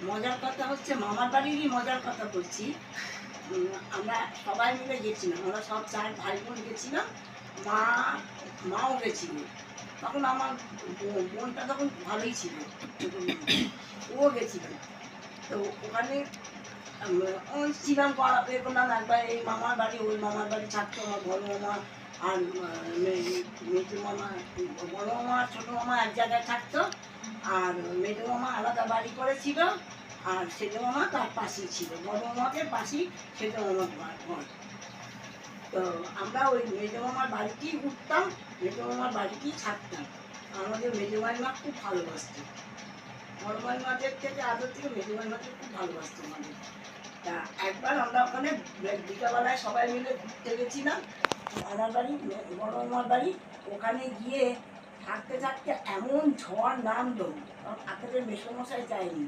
মজার কথা হচ্ছে মামার বাড়িরই মজার কথা বলছি। আমরা সবাই মিলে গেছিলাম, আমরা সব 4 ভাই বোন গেছিলাম। মা মাও গেছিল। তখন আমার বোনটা তখন ভালোই ছিল, ছোটো বোনটা। ও গেছিল। তো ওখানে ওই ছিলাম, এ করলাম একবার এই মামার বাড়ি ওই মামার বাড়ি থাকতো আমার বড় মামা আর মেজো মামা। বড় মামা আর ছোটো মামা এক জায়গায় থাকতো, আর মেজো মামা আলাদা বাড়ি করেছিল, আর সেজো মামা তার পাশেই ছিল। বড় মামাকে পাশেই সেজো মামার ঘর। তো আমরা ওই মেজো মামার বাড়িতেই উঠতাম, মেজো মামার বাড়িতেই থাকতাম। আমাদের মেজো মাইমা খুব ভালোবাসত, বড় মাইমাদের থেকে আদর থেকে মেজো মাইমাকে খুব ভালোবাসত আমাদের। তা একবার আমরা ওখানে বিকালবেলায় সবাই মিলে ঘুরতে গেছিলাম আমার বাড়ি, বড় মামার বাড়ি। ওখানে গিয়ে থাকতে থাকতে এমন ঝড় নামলো, আকাশের মেসমশাই যায়নি।